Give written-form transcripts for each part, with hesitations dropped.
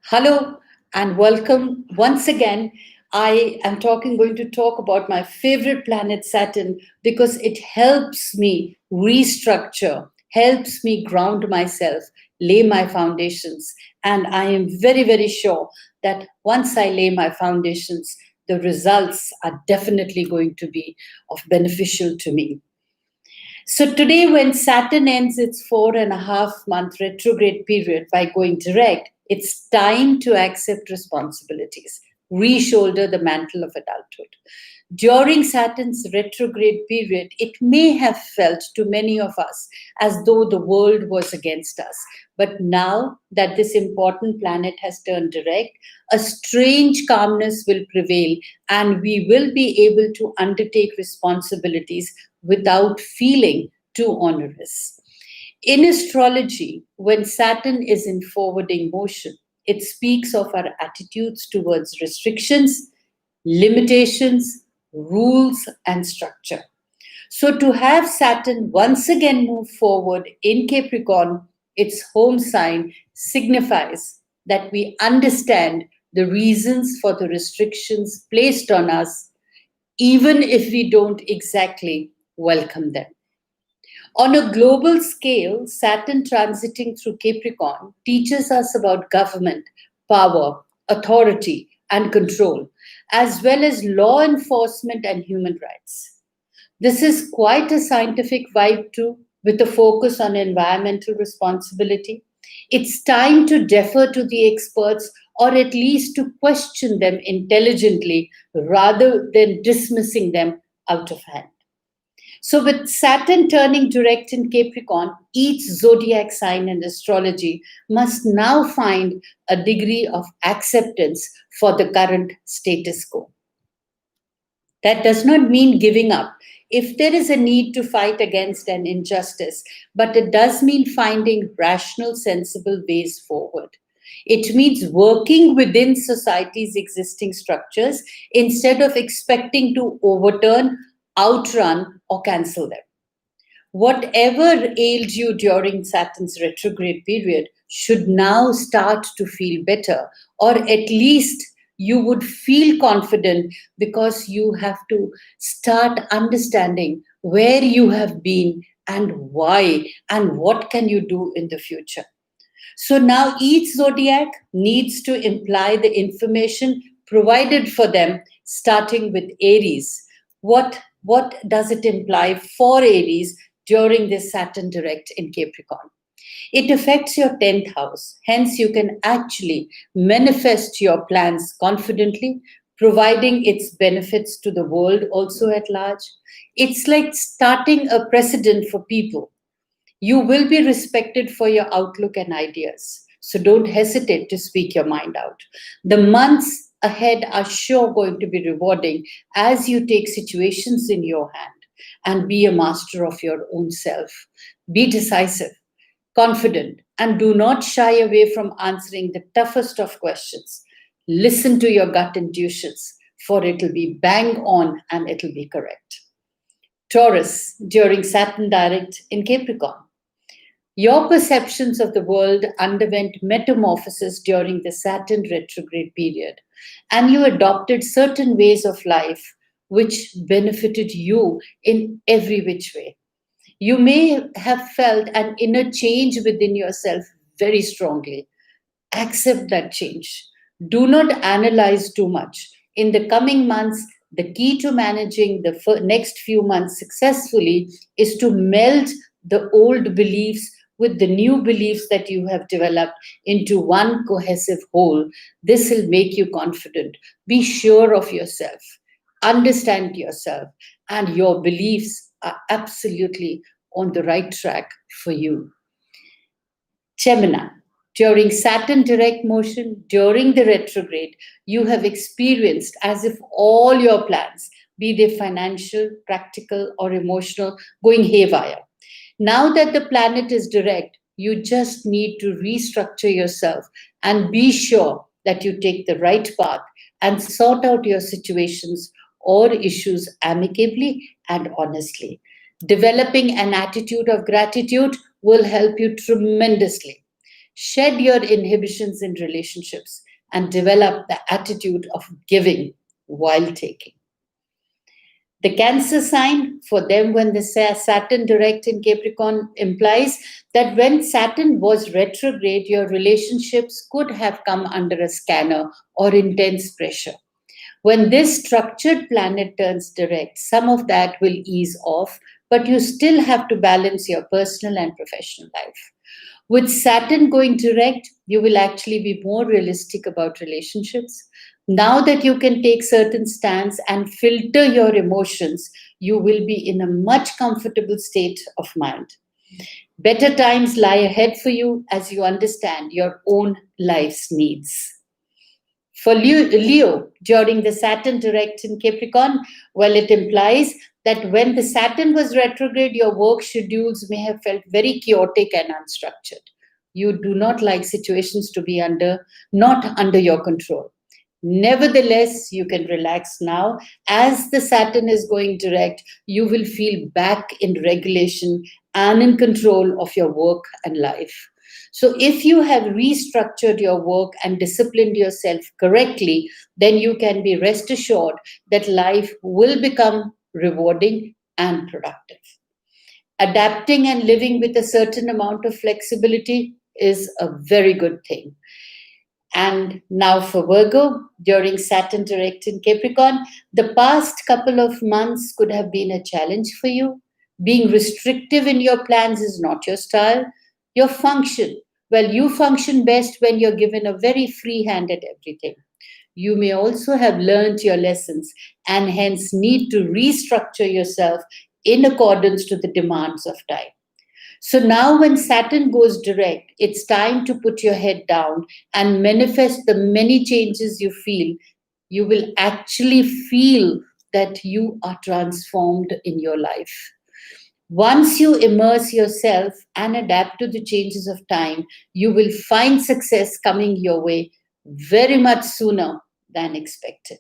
Hello and welcome once again. I am going to talk about my favorite planet, Saturn, because it helps me restructure, helps me ground myself, lay my foundations. And I am very, very sure that once I lay my foundations, the results are definitely going to be of beneficial to me. So today, when Saturn ends its 4.5 month retrograde period by going direct, it's time to accept responsibilities, re-shoulder the mantle of adulthood. During Saturn's retrograde period, it may have felt to many of us as though the world was against us. But now that this important planet has turned direct, a strange calmness will prevail and we will be able to undertake responsibilities without feeling too onerous. In astrology, when Saturn is in forwarding motion, it speaks of our attitudes towards restrictions, limitations, rules, and structure. So, to have Saturn once again move forward in Capricorn, its home sign, signifies that we understand the reasons for the restrictions placed on us, even if we don't exactly welcome them. On a global scale, Saturn transiting through Capricorn teaches us about government, power, authority, and control, as well as law enforcement and human rights. This is quite a scientific vibe too, with a focus on environmental responsibility. It's time to defer to the experts or at least to question them intelligently rather than dismissing them out of hand. So, with Saturn turning direct in Capricorn, each zodiac sign in astrology must now find a degree of acceptance for the current status quo. That does not mean giving up. If there is a need to fight against an injustice, but it does mean finding rational, sensible ways forward. It means working within society's existing structures instead of expecting to overturn, outrun, or cancel them. Whatever ailed you during Saturn's retrograde period should now start to feel better, or at least you would feel confident because you have to start understanding where you have been and why and what can you do in the future. So now each zodiac needs to imply the information provided for them, starting with Aries. What does it imply for Aries during this Saturn direct in Capricorn? It affects your 10th house. Hence, you can actually manifest your plans confidently, providing its benefits to the world also at large. It's like starting a precedent for people. You will be respected for your outlook and ideas. So don't hesitate to speak your mind out. The months ahead are sure going to be rewarding as you take situations in your hand and be a master of your own self. Be decisive, confident, and do not shy away from answering the toughest of questions. Listen to your gut intuitions, for it'll be bang on and it'll be correct. Taurus during Saturn direct in Capricorn. Your perceptions of the world underwent metamorphosis during the Saturn retrograde period, and you adopted certain ways of life which benefited you in every which way. You may have felt an inner change within yourself very strongly. Accept that change. Do not analyze too much. In the coming months, the key to managing the next few months successfully is to meld the old beliefs with the new beliefs that you have developed into one cohesive whole. This will make you confident. Be sure of yourself, understand yourself, and your beliefs are absolutely on the right track for you. Gemini, during Saturn direct motion, during the retrograde, you have experienced as if all your plans, be they financial, practical, or emotional, going haywire. Now that the planet is direct, you just need to restructure yourself and be sure that you take the right path and sort out your situations or issues amicably and honestly. Developing an attitude of gratitude will help you tremendously. Shed your inhibitions in relationships and develop the attitude of giving while taking. The Cancer sign, for them, when the Saturn direct in Capricorn, implies that when Saturn was retrograde, your relationships could have come under a scanner or intense pressure. When this structured planet turns direct, some of that will ease off, but you still have to balance your personal and professional life. With Saturn going direct, you will actually be more realistic about relationships. Now that you can take certain stands and filter your emotions, you will be in a much comfortable state of mind. Better times lie ahead for you as you understand your own life's needs. For Leo, during the Saturn direct in Capricorn, well, it implies that when the Saturn was retrograde, your work schedules may have felt very chaotic and unstructured. You do not like situations to be not under your control. Nevertheless, you can relax now. As the Saturn is going direct, you will feel back in regulation and in control of your work and life. So, if you have restructured your work and disciplined yourself correctly, then you can be rest assured that life will become rewarding and productive. Adapting and living with a certain amount of flexibility is a very good thing. And now for Virgo, during Saturn direct in Capricorn, the past couple of months could have been a challenge for you. Being restrictive in your plans is not your style. Your function, well, you function best when you're given a very free hand at everything. You may also have learned your lessons and hence need to restructure yourself in accordance to the demands of time. So now, when Saturn goes direct, it's time to put your head down and manifest the many changes you feel. You will actually feel that you are transformed in your life. Once you immerse yourself and adapt to the changes of time, you will find success coming your way very much sooner than expected.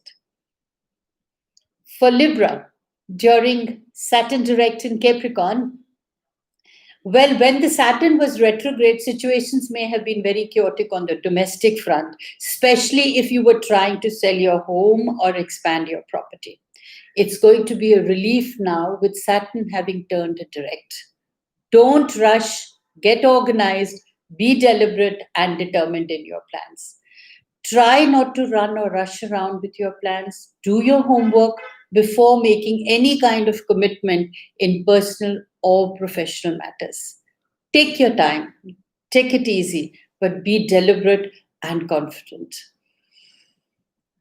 For Libra, during Saturn direct in Capricorn, well, when the Saturn was retrograde, situations may have been very chaotic on the domestic front, especially if you were trying to sell your home or expand your property. It's going to be a relief now with Saturn having turned direct. Don't rush, get organized, be deliberate and determined in your plans. Try not to run or rush around with your plans. Do your homework before making any kind of commitment in personal or professional matters. Take your time, take it easy, but be deliberate and confident.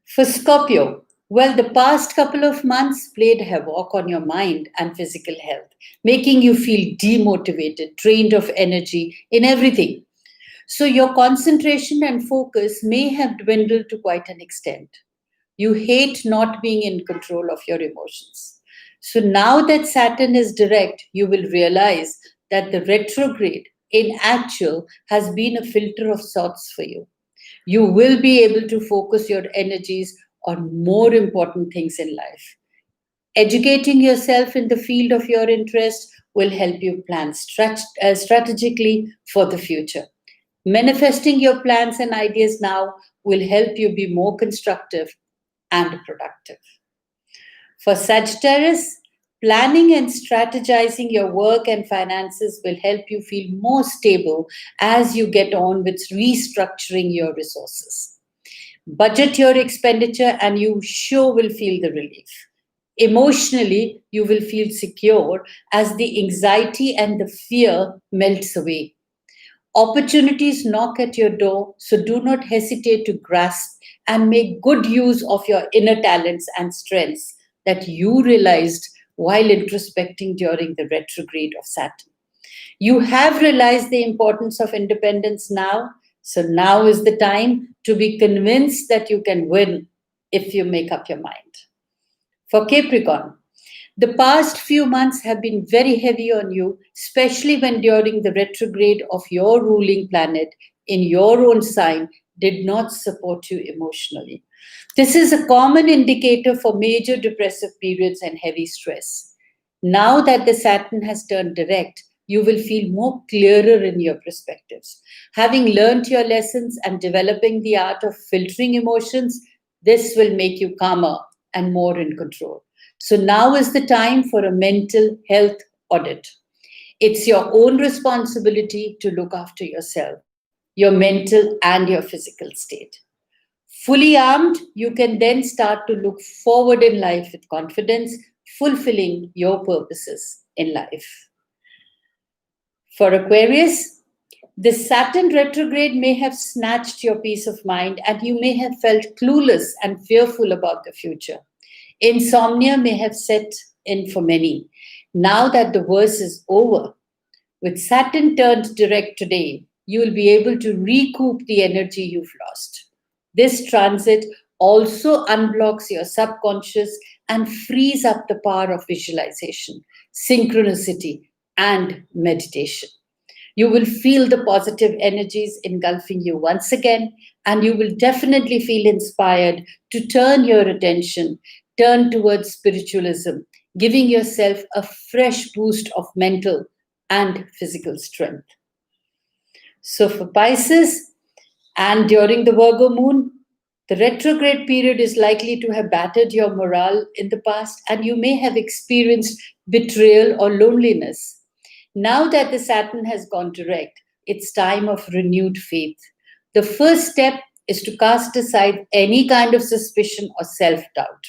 For Scorpio, well, the past couple of months played havoc on your mind and physical health, making you feel demotivated, drained of energy in everything. So your concentration and focus may have dwindled to quite an extent. You hate not being in control of your emotions. So now that Saturn is direct, you will realize that the retrograde in actual has been a filter of sorts for you. You will be able to focus your energies on more important things in life. Educating yourself in the field of your interest will help you plan strategically for the future. Manifesting your plans and ideas now will help you be more constructive and productive. For Sagittarius, planning and strategizing your work and finances will help you feel more stable as you get on with restructuring your resources. Budget your expenditure and you sure will feel the relief. Emotionally, you will feel secure as the anxiety and the fear melts away. Opportunities knock at your door, so do not hesitate to grasp and make good use of your inner talents and strengths that you realized while introspecting during the retrograde of Saturn. You have realized the importance of independence now, so now is the time to be convinced that you can win if you make up your mind. For Capricorn, the past few months have been very heavy on you, especially when during the retrograde of your ruling planet in your own sign did not support you emotionally. This is a common indicator for major depressive periods and heavy stress. Now that the Saturn has turned direct, you will feel more clearer in your perspectives. Having learned your lessons and developing the art of filtering emotions, this will make you calmer and more in control. So now is the time for a mental health audit. It's your own responsibility to look after yourself, your mental and your physical state. Fully armed, you can then start to look forward in life with confidence, fulfilling your purposes in life. For Aquarius, the Saturn retrograde may have snatched your peace of mind and you may have felt clueless and fearful about the future. Insomnia may have set in for many. Now that the worst is over, with Saturn turned direct today, you will be able to recoup the energy you've lost. This transit also unblocks your subconscious and frees up the power of visualization, synchronicity, and meditation. You will feel the positive energies engulfing you once again, and you will definitely feel inspired to turn your attention, turn towards spiritualism, giving yourself a fresh boost of mental and physical strength. So for Pisces, and during the Virgo moon, the retrograde period is likely to have battered your morale in the past, and you may have experienced betrayal or loneliness. Now that the Saturn has gone direct, it's time of renewed faith. The first step is to cast aside any kind of suspicion or self doubt.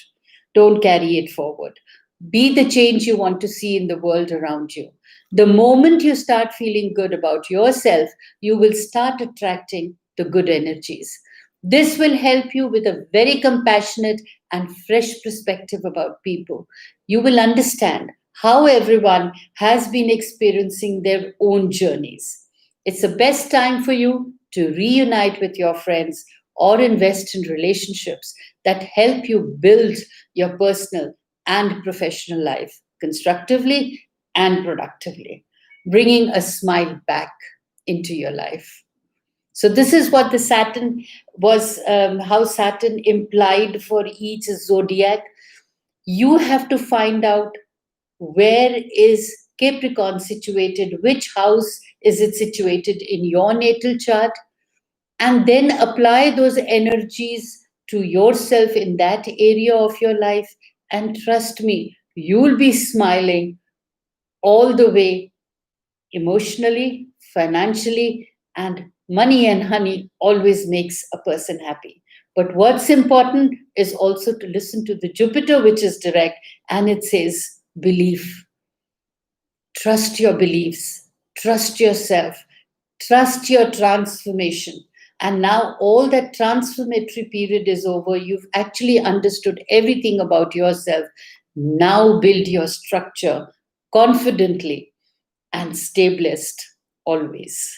Don't carry it forward. Be the change you want to see in the world around you. The moment you start feeling good about yourself, you will start attracting the good energies. This will help you with a very compassionate and fresh perspective about people. You will understand how everyone has been experiencing their own journeys. It's the best time for you to reunite with your friends or invest in relationships that help you build your personal and professional life constructively and productively, bringing a smile back into your life. So this is what the Saturn was, how Saturn implied for each zodiac. You have to find out where is Capricorn situated, which house is it situated in your natal chart, and then apply those energies to yourself in that area of your life. And trust me, you'll be smiling all the way, emotionally, financially, and money and honey always makes a person happy. But what's important is also to listen to the Jupiter, which is direct, and it says belief. Trust your beliefs, trust yourself, trust your transformation. And now all that transformatory period is over. You've actually understood everything about yourself. Now build your structure confidently and stay blessed always.